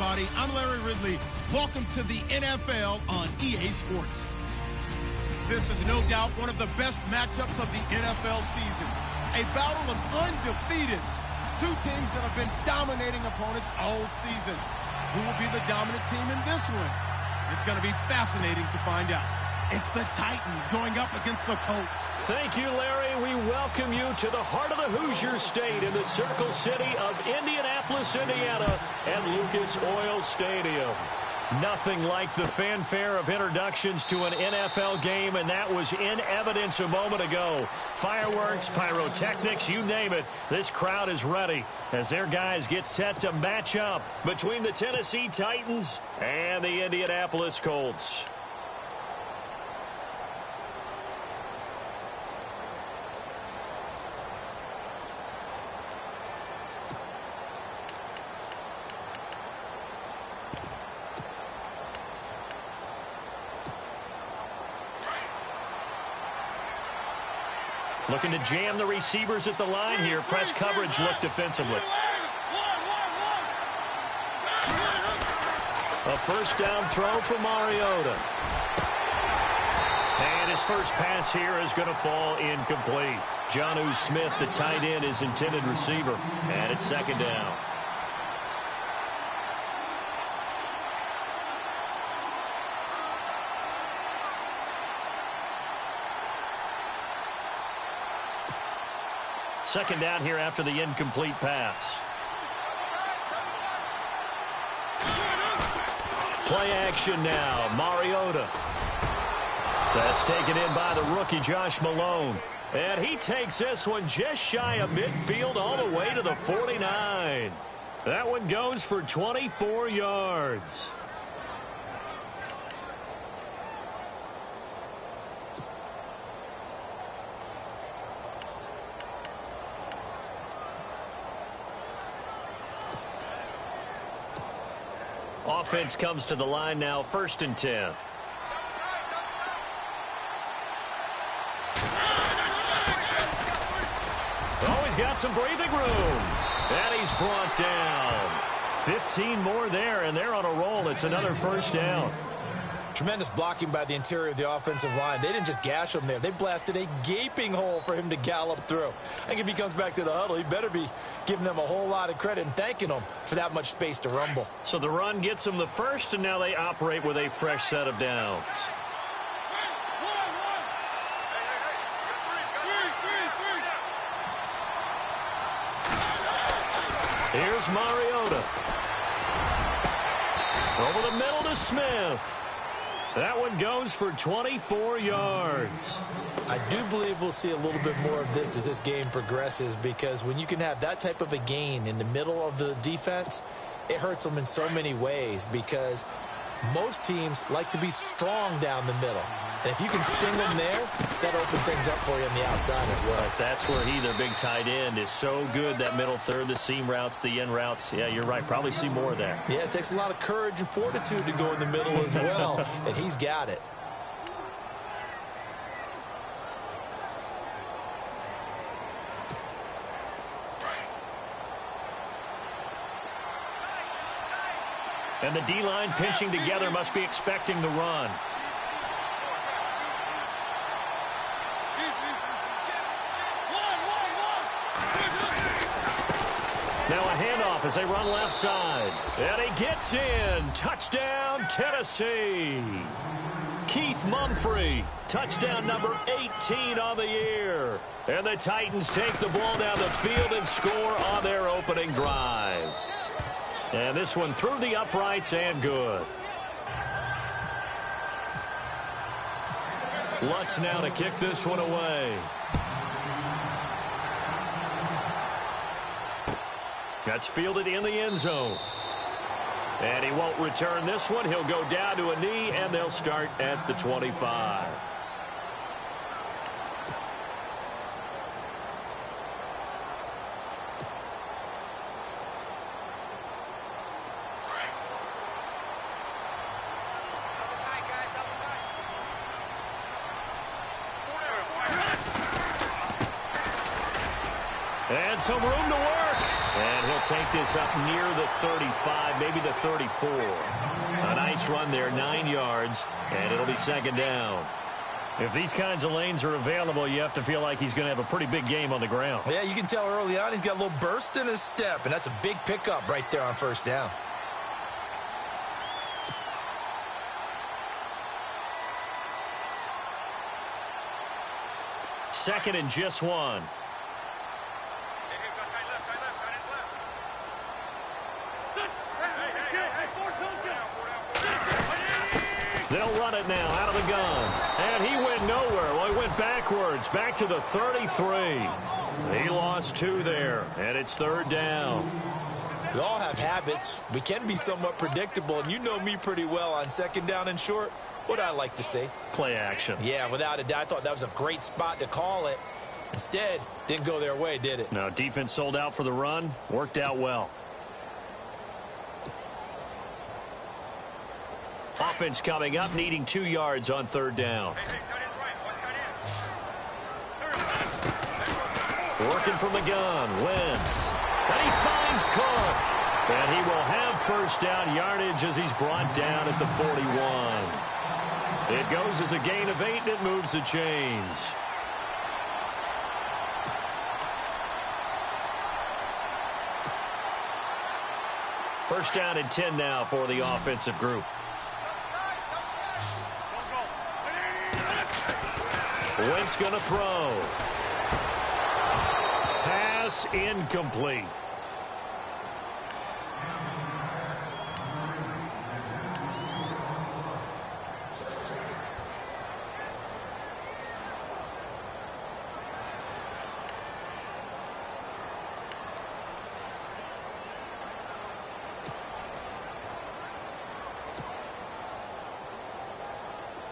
everybody. I'm Larry Ridley. Welcome to the NFL on EA Sports. This is no doubt one of the best matchups of the NFL season. A battle of undefeateds. Two teams that have been dominating opponents all season. Who will be the dominant team in this one? It's going to be fascinating to find out. It's the Titans going up against the Colts. Thank you, Larry. We welcome you to the heart of the Hoosier State in the Circle City of Indianapolis, Indiana, at Lucas Oil Stadium. Nothing like the fanfare of introductions to an NFL game, and that was in evidence a moment ago. Fireworks, pyrotechnics, you name it. This crowd is ready as their guys get set to match up between the Tennessee Titans and the Indianapolis Colts. Looking to jam the receivers at the line here. Press coverage look defensively. A first down throw for Mariota. And his first pass here is going to fall incomplete. Jonnu Smith, the tight end, is intended receiver. And it's second down. Second down here after the incomplete pass. Play action now. Mariota. That's taken in by the rookie Josh Malone. And he takes this one just shy of midfield all the way to the 49. That one goes for 24 yards. Offense comes to the line now, 1st and 10. Oh, he's got some breathing room. And he's brought down. 15 more there, and they're on a roll. It's another first down. Tremendous blocking by the interior of the offensive line. They didn't just gash him there. They blasted a gaping hole for him to gallop through. I think if he comes back to the huddle, he better be giving them a whole lot of credit and thanking them for that much space to rumble. So the run gets them the first, and now they operate with a fresh set of downs. Here's Mariota. Over the middle to Smith. That one goes for 24 yards. I do believe we'll see a little bit more of this as this game progresses, because when you can have that type of a gain in the middle of the defense, it hurts them in so many ways, because most teams like to be strong down the middle. And if you can sting them there, that opens things up for you on the outside as well. But that's where their big tight end, is so good. That middle third, the seam routes, the in routes. Yeah, you're right. Probably see more of that. Yeah, it takes a lot of courage and fortitude to go in the middle as well. And he's got it. And the D-line pinching together, must be expecting the run. Now a handoff as they run left side. And he gets in. Touchdown, Tennessee. Keith Mumphrey, touchdown number 18 on the year. And the Titans take the ball down the field and score on their opening drive. And this one through the uprights and good. Lutz now to kick this one away. That's fielded in the end zone. And he won't return this one. He'll go down to a knee, and they'll start at the 25. And some room to work. And he'll take this up near the 35, maybe the 34. A nice run there, 9 yards, and it'll be second down. If these kinds of lanes are available, you have to feel like he's going to have a pretty big game on the ground. Yeah, you can tell early on he's got a little burst in his step, and that's a big pickup right there on first down. Second and just 1. They'll run it now out of the gun. And he went nowhere. Well, he went backwards, back to the 33. He lost 2 there, and it's third down. We all have habits. We can be somewhat predictable, and you know me pretty well on second down and short. What I like to say? Play action. Yeah, without a doubt. I thought that was a great spot to call it. Instead, didn't go their way, did it? No, defense sold out for the run. Worked out well. Offense coming up, needing 2 yards on third down. Working from the gun, Wentz. And he finds Cook. And he will have first down yardage as he's brought down at the 41. It goes as a gain of 8, and it moves the chains. First down and 10 now for the offensive group. Wentz going to throw. Pass incomplete.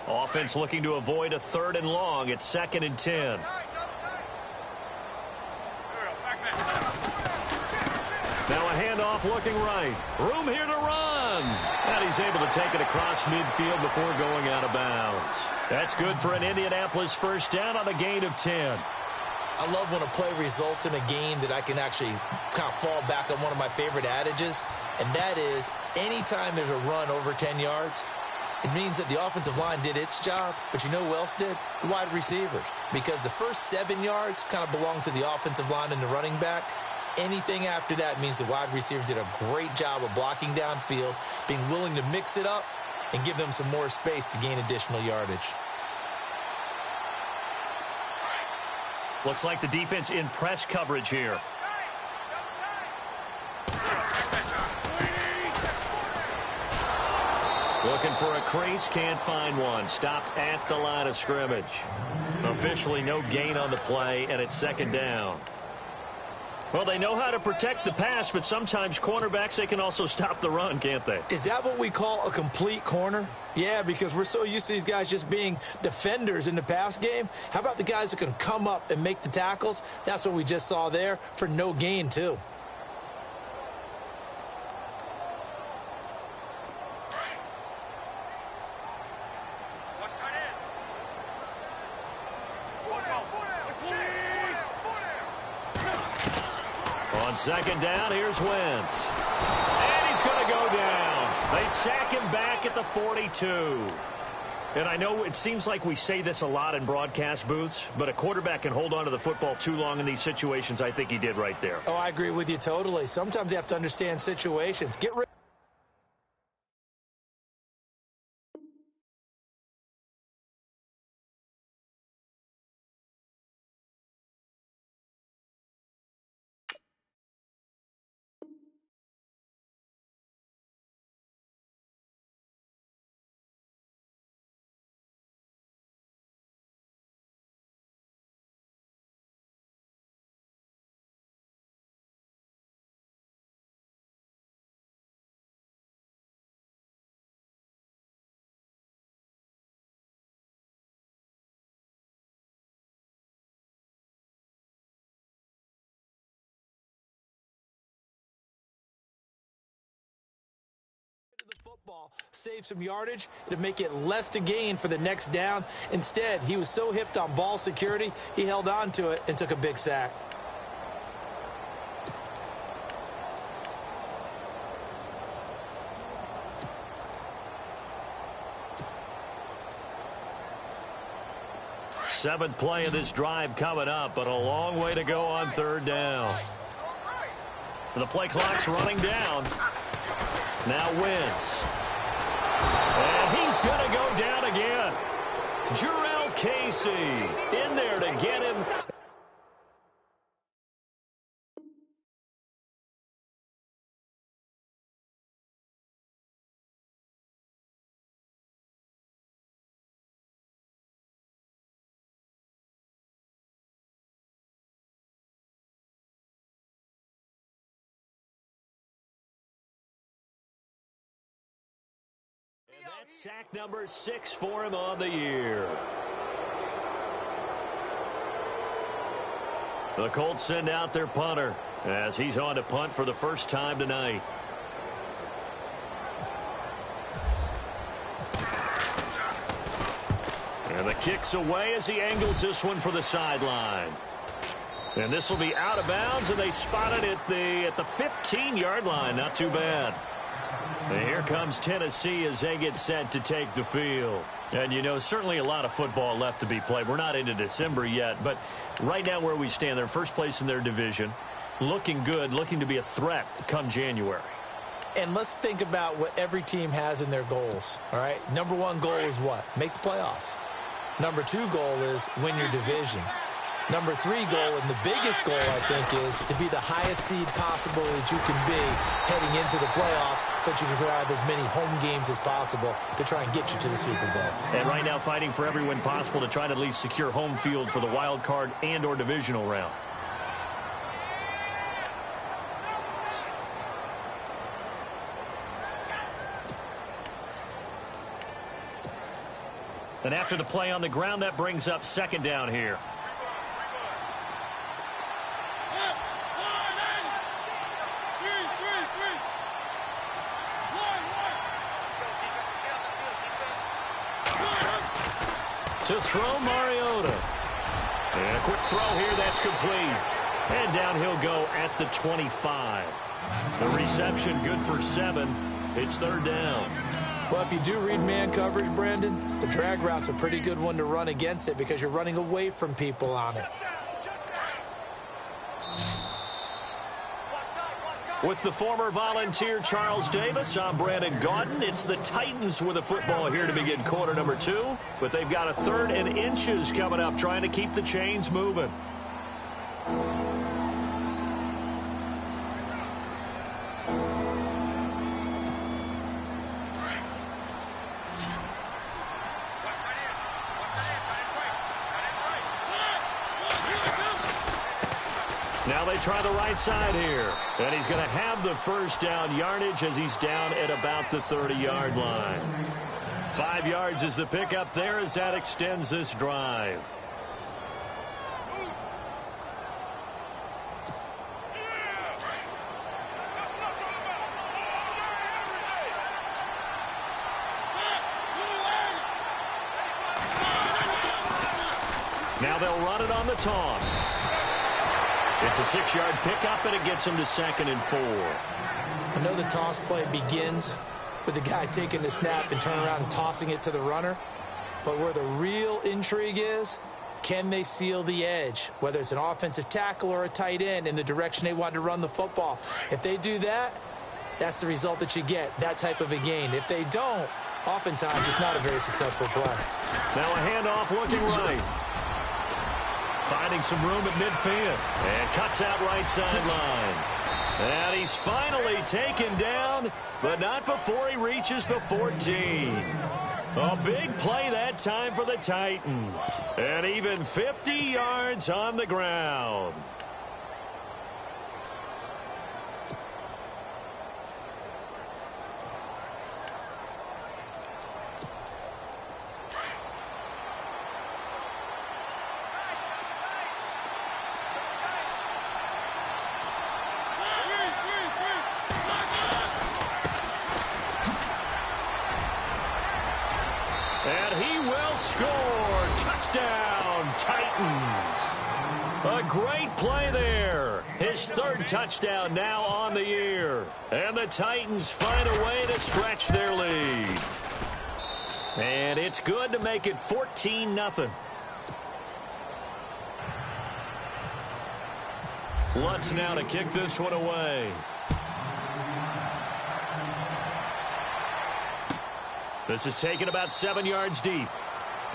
Offense looking to avoid a third and long. It's second and 10. Now a handoff looking right. Room here to run. And he's able to take it across midfield before going out of bounds. That's good for an Indianapolis first down on a gain of 10. I love when a play results in a gain that I can actually kind of fall back on one of my favorite adages, and that is anytime there's a run over 10 yards, it means that the offensive line did its job, but you know who else did? The wide receivers. Because the first 7 yards kind of belong to the offensive line and the running back. Anything after that means the wide receivers did a great job of blocking downfield, being willing to mix it up, and give them some more space to gain additional yardage. Looks like the defense in press coverage here. Looking for a crease, can't find one. Stopped at the line of scrimmage. Officially no gain on the play, and it's second down. Well, they know how to protect the pass, but sometimes cornerbacks, they can also stop the run, can't they? Is that what we call a complete corner? Yeah, because we're so used to these guys just being defenders in the pass game. How about the guys who can come up and make the tackles? That's what we just saw there for no gain, too. On second down, here's Wentz. And he's going to go down. They sack him back at the 42. And I know it seems like we say this a lot in broadcast booths, but a quarterback can hold on to the football too long in these situations. I think he did right there. Oh, I agree with you totally. Sometimes you have to understand situations. Get rid the football, save some yardage to make it less to gain for the next down. Instead, he was so hipped on ball security, he held on to it and took a big sack. Seventh play of this drive coming up, but a long way to go on third down. The play clock's running down. Now Wentz. And he's going to go down again. Jurrell Casey in there to get him. That's sack number 6 for him on the year. The Colts send out their punter as he's on to punt for the first time tonight. And the kick's away as he angles this one for the sideline. And this will be out of bounds, and they spot it at the 15-yard line. Not too bad. And here comes Tennessee as they get set to take the field. And, you know, certainly a lot of football left to be played. We're not into December yet, but right now where we stand, they're first place in their division, looking good, looking to be a threat come January. And let's think about what every team has in their goals, all right? Number 1 goal is what? Make the playoffs. Number 2 goal is win your division. Number 3 goal, and the biggest goal, I think, is to be the highest seed possible that you can be heading into the playoffs so that you can drive as many home games as possible to try and get you to the Super Bowl. And right now fighting for every win possible to try to at least secure home field for the wild card and or divisional round. And after the play on the ground, that brings up second down here. To throw Mariota. And a quick throw here, that's complete. And down he'll go at the 25. The reception good for 7. It's third down. Well, if you do read man coverage, Brandon, the drag route's a pretty good one to run against it because you're running away from people on it. With the former Volunteer Charles Davis, I'm Brandon Gaudin. It's the Titans with a football here to begin quarter number 2. But they've got a 3rd and inches coming up, trying to keep the chains moving. Now they try the right side here. And he's going to have the first down yardage as he's down at about the 30-yard line. 5 yards is the pickup there as that extends this drive. Now they'll run it on the toss. It's a 6-yard pickup, and it gets him to 2nd and 4. I know the toss play begins with the guy taking the snap and turning around and tossing it to the runner. But where the real intrigue is, can they seal the edge, whether it's an offensive tackle or a tight end, in the direction they want to run the football? If they do that, that's the result that you get, that type of a gain. If they don't, oftentimes it's not a very successful play. Now a handoff looking right. Finding some room at midfield. And cuts out right sideline. And he's finally taken down, but not before he reaches the 14. A big play that time for the Titans. And even 50 yards on the ground. And he will score. Touchdown, Titans. A great play there. His 3rd touchdown now on the year. And the Titans find a way to stretch their lead. And it's good to make it 14-0. Lutz now to kick this one away. This is taken about 7 yards deep.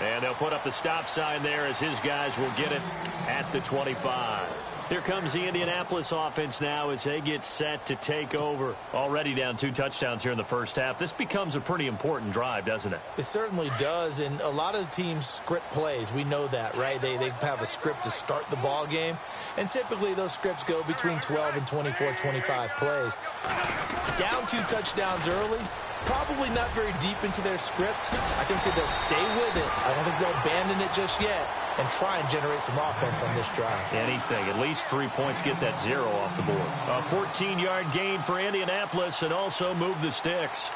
And they'll put up the stop sign there as his guys will get it at the 25. Here comes the Indianapolis offense now as they get set to take over. Already down 2 touchdowns here in the first half. This becomes a pretty important drive, doesn't it? It certainly does, and a lot of the teams script plays. We know that, right? They have a script to start the ball game, and typically those scripts go between 12 and 24, 25 plays. Down 2 touchdowns early, probably not very deep into their script. I think that they'll stay with it. I don't think they'll abandon it just yet and try and generate some offense on this drive. Anything. At least 3 points, get that 0 off the board. A 14-yard gain for Indianapolis and also move the sticks.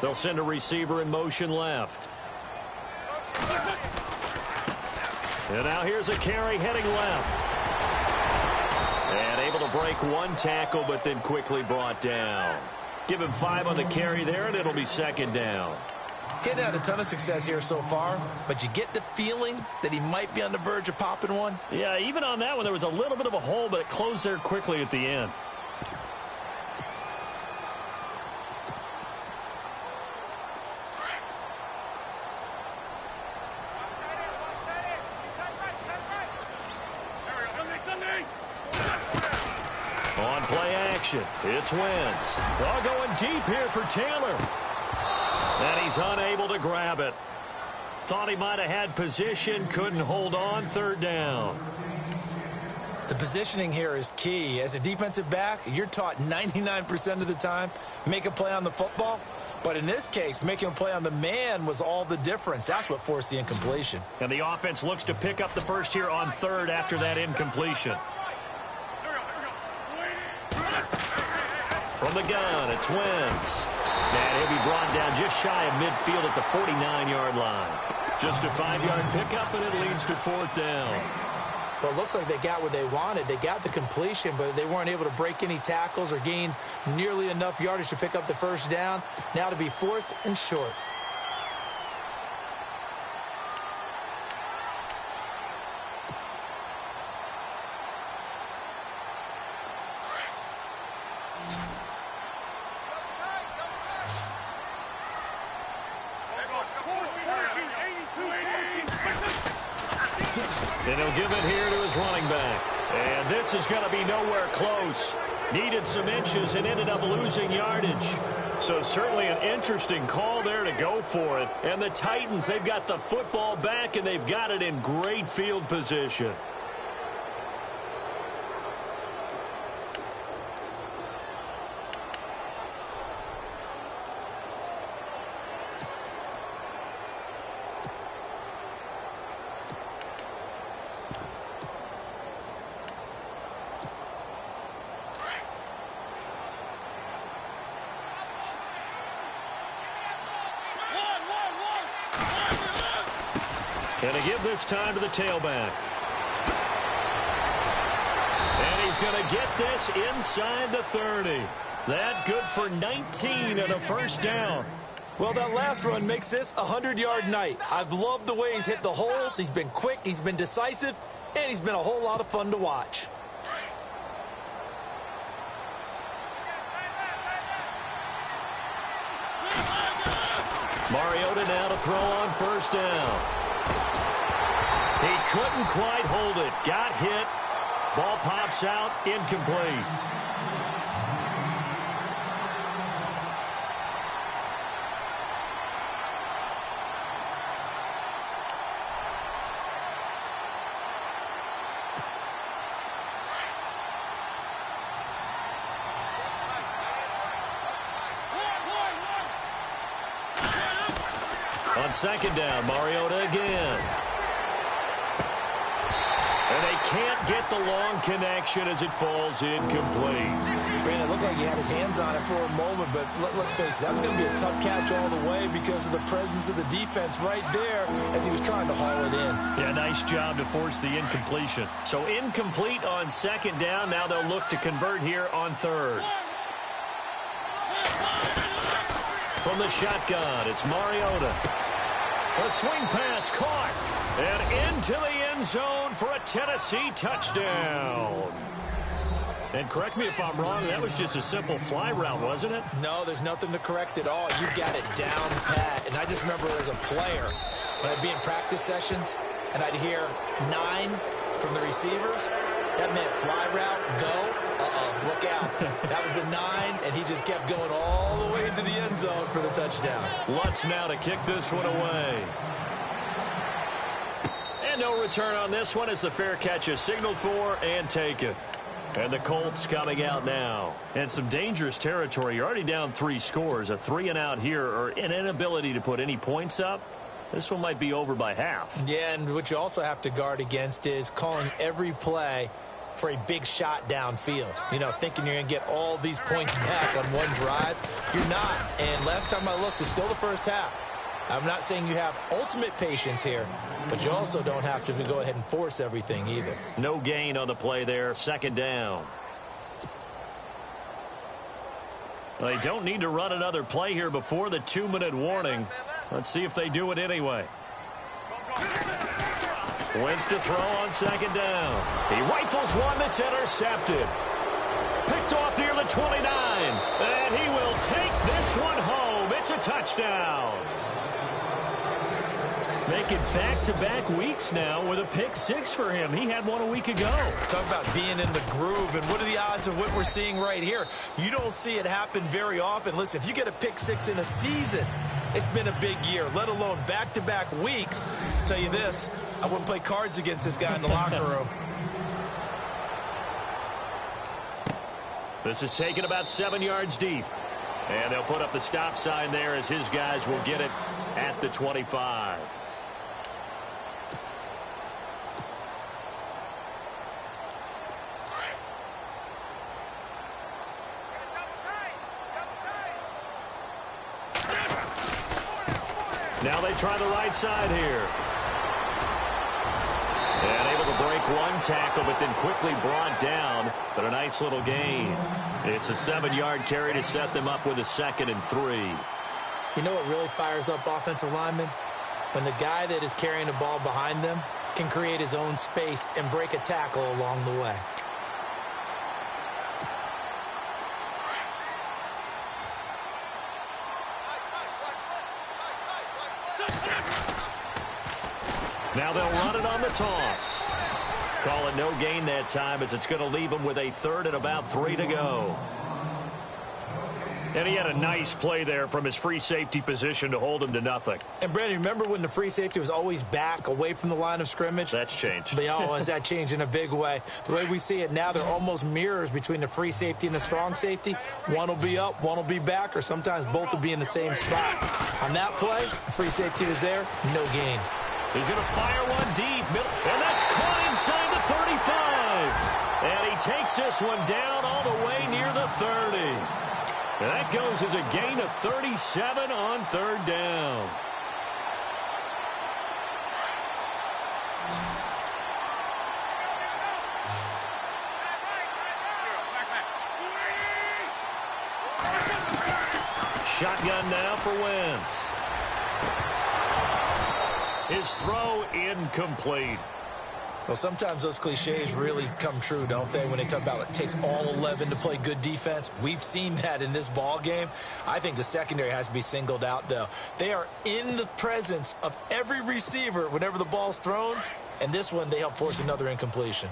They'll send a receiver in motion left. And now here's a carry heading left. And able to break 1 tackle, but then quickly brought down. Give him 5 on the carry there, and it'll be 2nd down. Getting had a ton of success here so far, but you get the feeling that he might be on the verge of popping one. Yeah, even on that one, there was a little bit of a hole, but it closed there quickly at the end. On play action, it's Wentz. All going deep here for Taylor. And he's unable to grab it. Thought he might have had position, couldn't hold on, 3rd down. The positioning here is key. As a defensive back, you're taught 99% of the time, make a play on the football. But in this case, making a play on the man was all the difference. That's what forced the incompletion. And the offense looks to pick up the first here on 3rd after that incompletion. From the gun, it's Wentz. And he'll be brought down just shy of midfield at the 49-yard line. Just a 5-yard pickup, and it leads to 4th down. Well, it looks like they got what they wanted. They got the completion, but they weren't able to break any tackles or gain nearly enough yardage to pick up the 1st down. Now to be 4th and short. And he'll give it here to his running back. And this is going to be nowhere close. Needed some inches and ended up losing yardage. So certainly an interesting call there to go for it. And the Titans, they've got the football back, and they've got it in great field position. Going to give this time to the tailback. And he's going to get this inside the 30. That good for 19 and a 1st down. Well, that last run makes this a 100-yard night. I've loved the way he's hit the holes. He's been quick, he's been decisive, and he's been a whole lot of fun to watch. Mariota now to throw on 1st down. He couldn't quite hold it. Got hit. Ball pops out. Incomplete. On 2nd down, Mariota again. And they can't get the long connection as it falls incomplete. Brandon, it looked like he had his hands on it for a moment, but let's face it, that was going to be a tough catch all the way because of the presence of the defense right there as he was trying to haul it in. Yeah, nice job to force the incompletion. So incomplete on second down. Now they'll look to convert here on third. From the shotgun, it's Mariota. A swing pass caught. And into the end zone for a Tennessee touchdown. And correct me if I'm wrong, that was just a simple fly route, wasn't it? No, there's nothing to correct at all. You got it down pat. And I just remember as a player, when I'd be in practice sessions, and I'd hear 9 from the receivers, that meant fly route, go, look out. That was the 9, and he just kept going all the way into the end zone for the touchdown. Lutz now to kick this one away. And no return on this one as the fair catch is signaled for and taken. And the Colts coming out now. And some dangerous territory. You're already down 3 scores. A 3-and-out here or an inability to put any points up. This one might be over by half. Yeah, and what you also have to guard against is calling every play for a big shot downfield. You know, thinking you're going to get all these points back on one drive. You're not. And last time I looked, it's still the first half. I'm not saying you have ultimate patience here, but you also don't have to go ahead and force everything either. No gain on the play there. Second down. They don't need to run another play here before the 2-minute warning. Let's see if they do it anyway. Wentz to throw on second down. He rifles one that's intercepted. Picked off near the 29. And he will take this one home. It's a touchdown. Making back-to-back weeks now with a pick 6 for him. He had one a week ago. Talk about being in the groove, and what are the odds of what we're seeing right here? You don't see it happen very often. Listen, if you get a pick 6 in a season, it's been a big year, let alone back-to-back weeks. I'll tell you this, I wouldn't play cards against this guy in the locker room. This is taken about 7 yards deep. And they'll put up the stop sign there as his guys will get it at the 25. Now they try the right side here. And able to break one tackle, but then quickly brought down. But a nice little gain. It's a 7-yard carry to set them up with a 2nd and 3. You know what really fires up offensive linemen? When the guy that is carrying the ball behind them can create his own space and break a tackle along the way. Now they'll run it on the toss. Call it no gain that time as it's going to leave them with a 3rd and about 3 to go. And he had a nice play there from his free safety position to hold him to nothing. And, Brandon, remember when the free safety was always back away from the line of scrimmage? That's changed. Has that changed in a big way? The way we see it now, they're almost mirrors between the free safety and the strong safety. One will be up, one will be back, or sometimes both will be in the same spot. On that play, the free safety was there, no gain. He's going to fire one deep. And that's caught inside the 35. And he takes this one down all the way near the 30. And that goes as a gain of 37 on 3rd down. Shotgun now for Wentz. His throw incomplete. Well, sometimes those cliches really come true, don't they, when they talk about it takes all 11 to play good defense. We've seen that in this ball game. I think the secondary has to be singled out, though. They are in the presence of every receiver whenever the ball's thrown, and this one they help force another incompletion.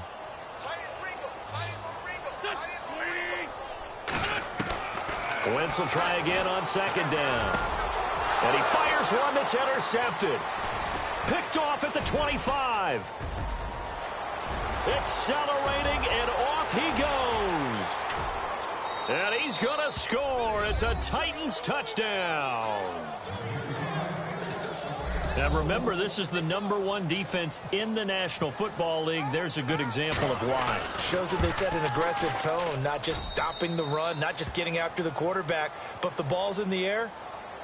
Wentz will try again on 2nd down. And he fires one that's intercepted. Picked off at the 25. Accelerating, and off he goes. And he's going to score. It's a Titans touchdown. Now remember, this is the #1 defense in the National Football League. There's a good example of why. Shows that they set an aggressive tone, not just stopping the run, not just getting after the quarterback, but if the ball's in the air,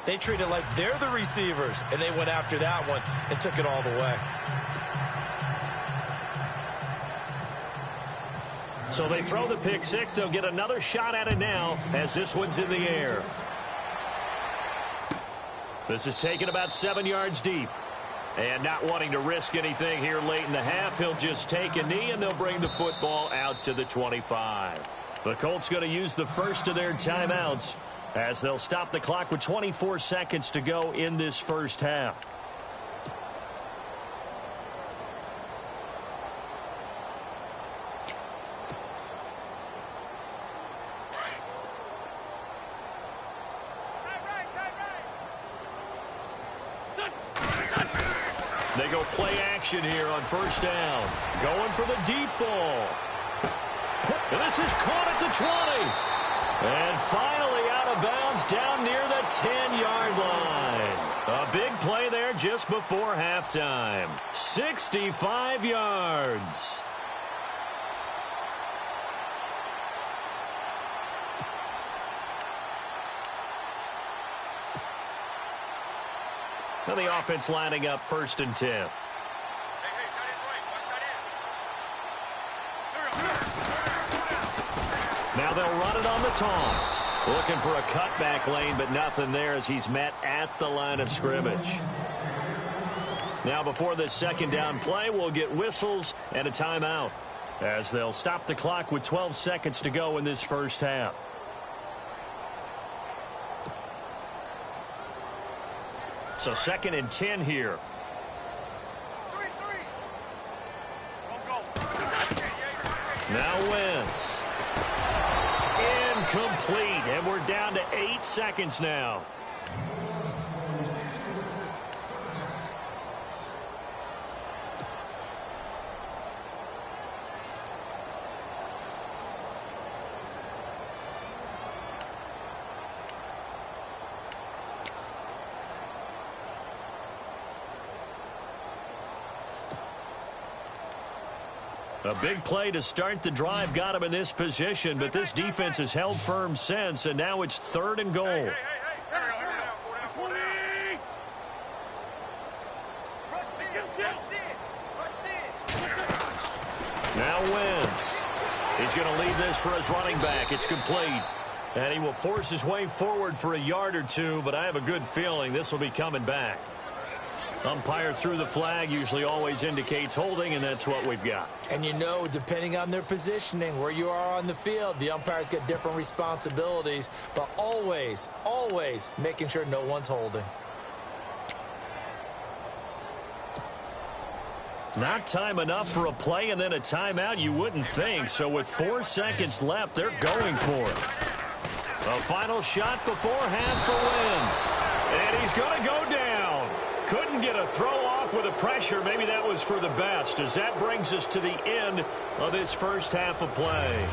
they treat it like they're the receivers, and they went after that one and took it all the way. So they throw the pick six. They'll get another shot at it now as this one's in the air. This is taken about 7 yards deep. And not wanting to risk anything here late in the half, he'll just take a knee, and they'll bring the football out to the 25. The Colts going to use the first of their timeouts as they'll stop the clock with 24 seconds to go in this first half. They go play action here on first down. Going for the deep ball. And this is caught at the 20. And finally out of bounds down near the 10-yard line. A big play there just before halftime. 65 yards. Now the offense lining up 1st and 10. Now they'll run it on the toss. Looking for a cutback lane, but nothing there as he's met at the line of scrimmage. Now before this second down play, we'll get whistles and a timeout as they'll stop the clock with 12 seconds to go in this first half. So 2nd and 10 here. Now Wentz. Incomplete, and we're down to 8 seconds now. A big play to start the drive got him in this position, but this defense has held firm since, and now it's 3rd and goal. Now Wentz. He's going to leave this for his running back. It's complete. And he will force his way forward for a yard or two, but I have a good feeling this will be coming back. Umpire threw the flag, usually always indicates holding, and that's what we've got. And you know, depending on their positioning, where you are on the field, the umpires get different responsibilities, but always, always making sure no one's holding. Not time enough for a play and then a timeout, you wouldn't think. So with 4 seconds left, they're going for it. A final shot before half for Wentz. And he's going to go down. Couldn't get a throw off with the pressure. Maybe that was for the best, as that brings us to the end of this first half of play.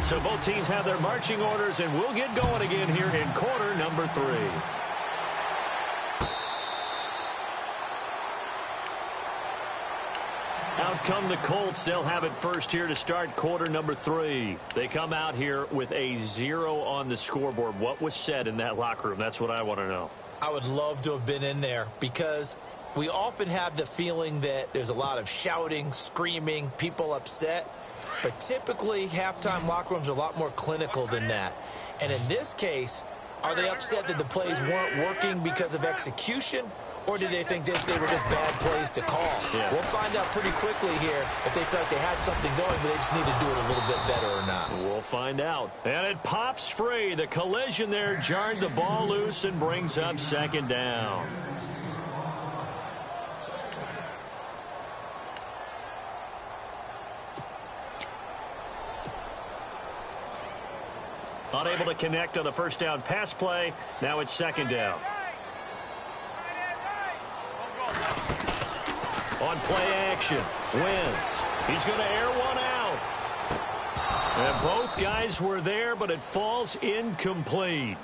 So both teams have their marching orders, and we'll get going again here in quarter number 3. Out come the Colts. They'll have it first here to start quarter number 3. They come out here with a 0 on the scoreboard. What was said in that locker room? That's what I want to know. I would love to have been in there, because we often have the feeling that there's a lot of shouting, screaming, people upset. But typically, halftime locker rooms are a lot more clinical than that. And in this case, are they upset that the plays weren't working because of execution? Or did they think they were just bad plays to call? Yeah. We'll find out pretty quickly here if they feel like they had something going, but they just need to do it a little bit better or not. We'll find out. And it pops free. The collision there jarred the ball loose and brings up second down. Unable to connect on the first down pass play. Now it's second down. On play action, Wentz. He's going to air one out. And both guys were there, but it falls incomplete.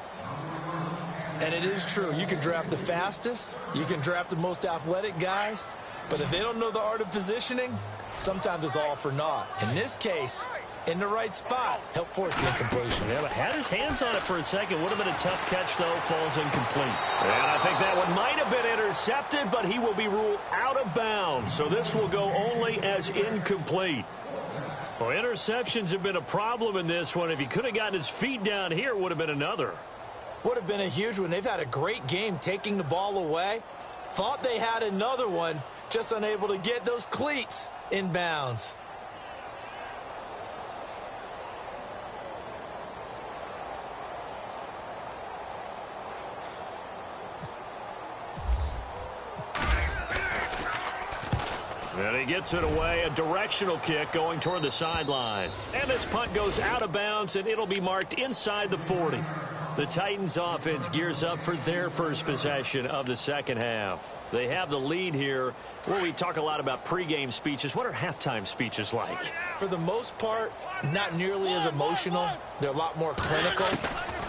And it is true. You can draft the fastest. You can draft the most athletic guys. But if they don't know the art of positioning, sometimes it's all for naught. In this case, in the right spot, help force the incompletion. Yeah, but had his hands on it for a second. Would have been a tough catch, though. Falls incomplete. And I think that one might have been intercepted, but he will be ruled out of bounds. So this will go only as incomplete. Well, interceptions have been a problem in this one. If he could have gotten his feet down here, it would have been another. Would have been a huge one. They've had a great game taking the ball away. Thought they had another one, just unable to get those cleats in bounds. And he gets it away, a directional kick going toward the sideline. And this punt goes out of bounds, and it'll be marked inside the 40. The Titans offense gears up for their first possession of the second half. They have the lead here. Well, we talk a lot about pregame speeches. What are halftime speeches like? For the most part, not nearly as emotional. They're a lot more clinical.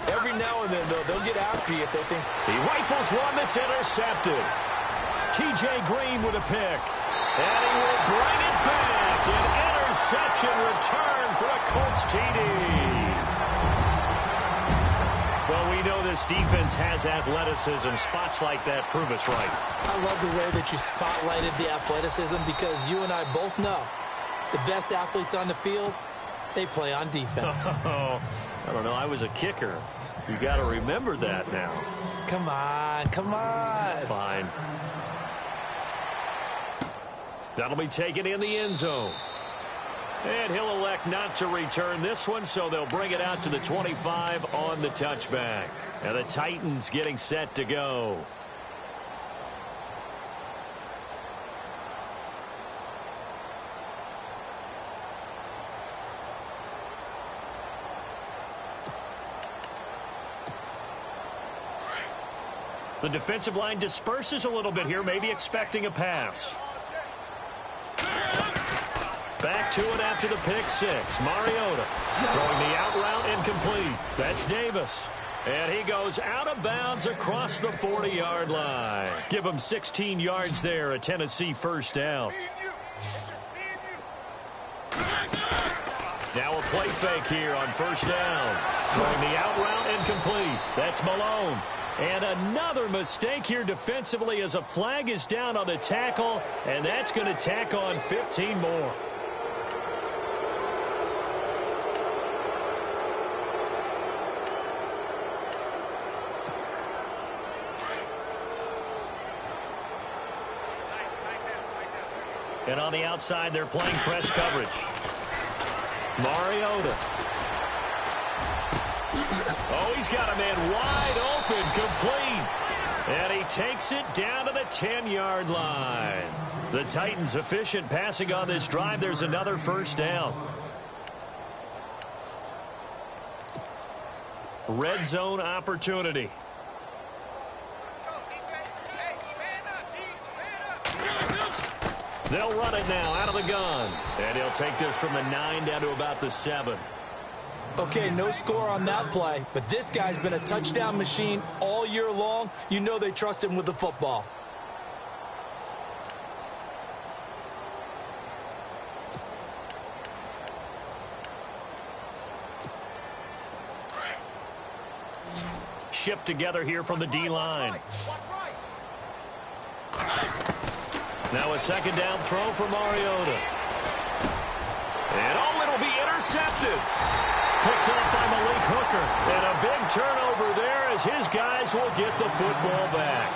Every now and then, though, they'll get after you if they think. He rifles one that's intercepted. T.J. Green with a pick. And he will bring it back. An interception return for a Colts TD. Well, we know this defense has athleticism. Spots like that prove us right. I love the way that you spotlighted the athleticism because you and I both know the best athletes on the field, they play on defense. Oh, I don't know. I was a kicker. You got to remember that now. Come on, come on. Fine. That'll be taken in the end zone. And he'll elect not to return this one, so they'll bring it out to the 25 on the touchback. And the Titans getting set to go. The defensive line disperses a little bit here, maybe expecting a pass. Back to it after the pick six. Mariota throwing the out route incomplete. That's Davis. And he goes out of bounds across the 40-yard line. Give him 16 yards there, a Tennessee first down. Now a play fake here on first down. Throwing the out route incomplete. That's Malone. And another mistake here defensively as a flag is down on the tackle, and that's going to tack on 15 more. And on the outside, they're playing press coverage. Mariota. Oh, he's got a man wide open, complete. And he takes it down to the 10-yard line. The Titans efficient passing on this drive. There's another first down. Red zone opportunity. They'll run it now out of the gun. And he'll take this from the 9 down to about the 7. Okay, no score on that play, but this guy's been a touchdown machine all year long. You know they trust him with the football. Shift together here from the D-line. Now a second down throw for Mariota. And oh, it'll be intercepted. Picked up by Malik Hooker. And a big turnover there as his guys will get the football back.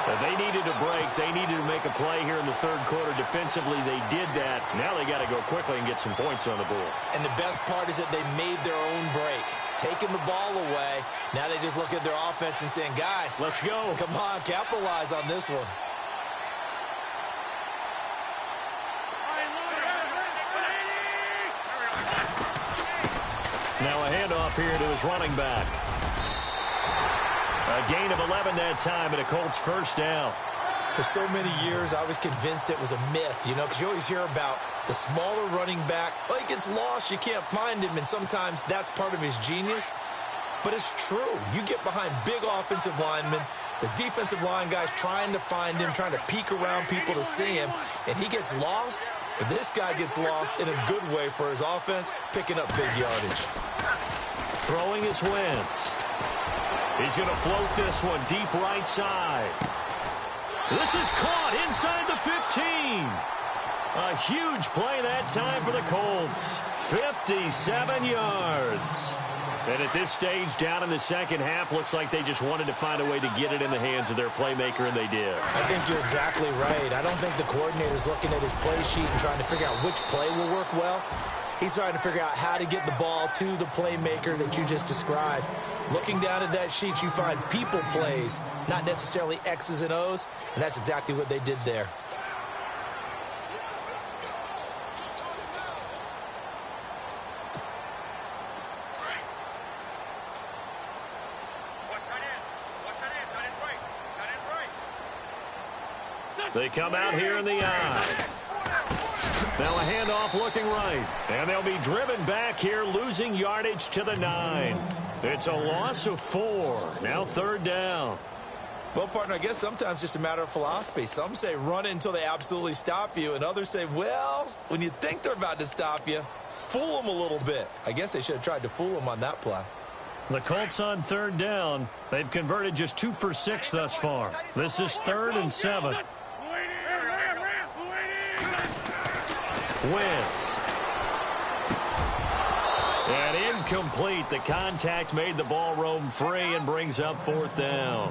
If they needed a break, they needed to make a play here in the third quarter. Defensively, they did that. Now they got to go quickly and get some points on the board. And the best part is that they made their own break. Taking the ball away. Now they just look at their offense and saying, guys, let's go. Come on, capitalize on this one. Now a handoff here to his running back. A gain of 11 that time and a Colts first down. For so many years, I was convinced it was a myth, you know, because you always hear about the smaller running back. Oh, he gets lost, you can't find him, and sometimes that's part of his genius. But it's true. You get behind big offensive linemen, the defensive line guys trying to find him, trying to peek around people to see him, and he gets lost. But this guy gets lost in a good way for his offense, picking up big yardage. Throwing is Wentz. He's going to float this one deep right side. This is caught inside the 15. A huge play that time for the Colts. 57 yards. And at this stage, down in the second half, looks like they just wanted to find a way to get it in the hands of their playmaker, and they did. I think you're exactly right. I don't think the coordinator's looking at his play sheet and trying to figure out which play will work well. He's trying to figure out how to get the ball to the playmaker that you just described. Looking down at that sheet, you find people plays, not necessarily X's and O's, and that's exactly what they did there. They come out here in the eye. Now a handoff looking right. And they'll be driven back here, losing yardage to the 9. It's a loss of 4. Now third down. Well, partner, I guess sometimes it's just a matter of philosophy. Some say run it until they absolutely stop you, and others say, well, when you think they're about to stop you, fool them a little bit. I guess they should have tried to fool them on that play. The Colts on third down. They've converted just 2 for 6 thus far. This is 3rd and 7. Wentz. And incomplete. The contact made the ball roam free and brings up 4th down.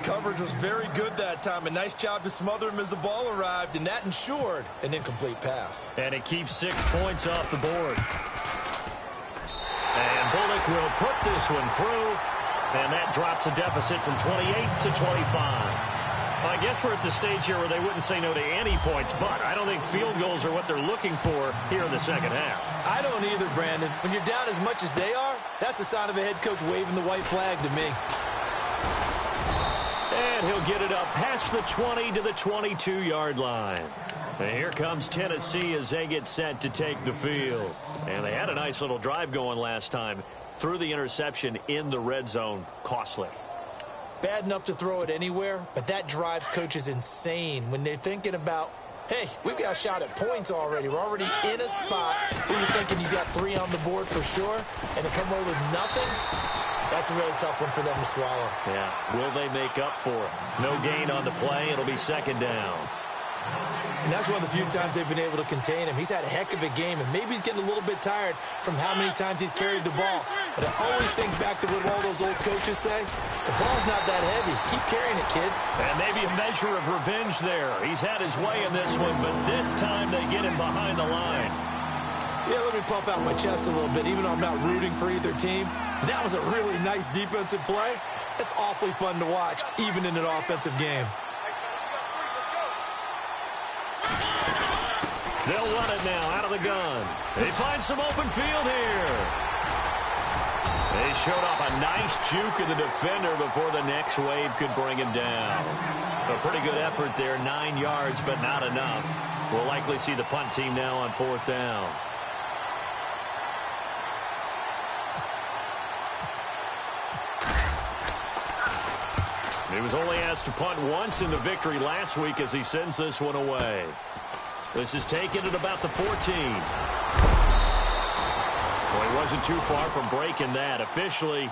Coverage was very good that time. A nice job to smother him as the ball arrived, and that ensured an incomplete pass. And it keeps 6 points off the board. And Bullock will put this one through, and that drops a deficit from 28 to 25. I guess we're at the stage here where they wouldn't say no to any points, but I don't think field goals are what they're looking for here in the second half. I don't either, Brandon. When you're down as much as they are, that's the sign of a head coach waving the white flag to me. And he'll get it up past the 20 to the 22-yard line. And here comes Tennessee as they get set to take the field. And they had a nice little drive going last time. Threw the interception in the red zone. Costly. Bad enough to throw it anywhere, but that drives coaches insane when they're thinking about, hey, we've got a shot at points already. We're already in a spot where you're thinking you got 3 on the board for sure, and to come away with nothing, that's a really tough one for them to swallow. Yeah, will they make up for it? No gain on the play. It'll be 2nd down. And that's one of the few times they've been able to contain him. He's had a heck of a game, and maybe he's getting a little bit tired from how many times he's carried the ball. But I always think back to what all those old coaches say. The ball's not that heavy. Keep carrying it, kid. And maybe a measure of revenge there. He's had his way in this one, but this time they get him behind the line. Yeah, let me pump out my chest a little bit, even though I'm not rooting for either team. That was a really nice defensive play. It's awfully fun to watch, even in an offensive game. They'll run it now out of the gun. They find some open field here. They showed off a nice juke of the defender before the next wave could bring him down. A pretty good effort there, 9 yards, but not enough. We'll likely see the punt team now on 4th down. He was only asked to punt once in the victory last week as he sends this one away. This is taken at about the 14. Well, he wasn't too far from breaking that. Officially,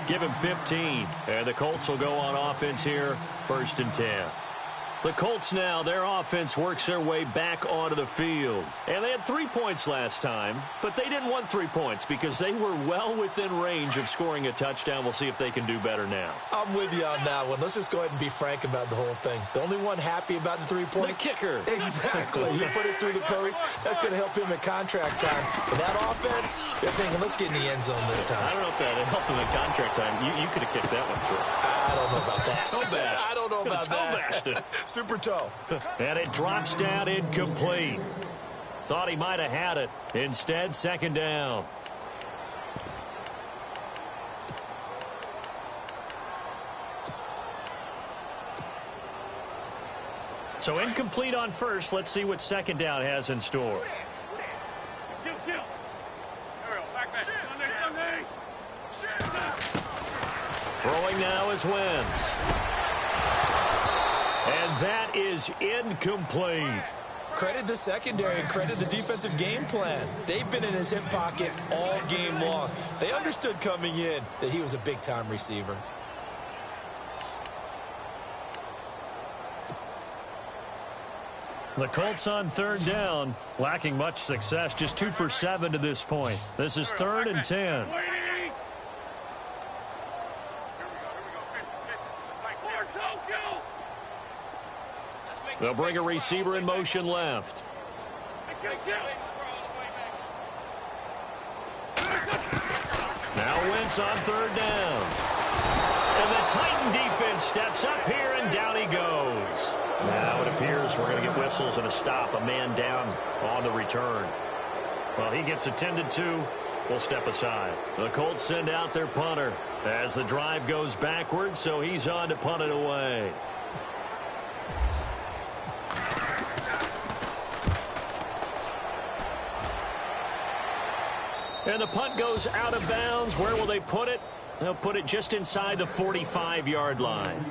give him 15. And the Colts will go on offense here, 1st and 10. The Colts now, their offense works their way back onto the field. And they had 3 points last time, but they didn't want 3 points because they were well within range of scoring a touchdown. We'll see if they can do better now. I'm with you on that one. Let's just go ahead and be frank about the whole thing. The only one happy about the 3-point? The kicker. Exactly. He put it through the post. That's going to help him at contract time. But that offense, they're thinking, let's get in the end zone this time. I don't know if that helped him at contract time. You could have kicked that one through. I don't know about that. Toe bash. I don't know about that. Toe bashed it. Super toe. And it drops down incomplete. Thought he might have had it. Instead, 2nd down. So incomplete on first. Let's see what second down has in store. Throwing now is Wentz. And that is incomplete. Credit the secondary and credit the defensive game plan. They've been in his hip pocket all game long. They understood coming in that he was a big-time receiver. The Colts on third down, lacking much success, just 2 for 7 to this point. This is 3rd and 10. They'll bring a receiver in motion left. Now Wentz on third down. And the Titan defense steps up here, and down he goes. Now it appears we're going to get whistles and a stop, a man down on the return. Well, he gets attended to. We'll step aside. The Colts send out their punter as the drive goes backwards, so he's on to punt it away. And the punt goes out of bounds. Where will they put it? They'll put it just inside the 45-yard line.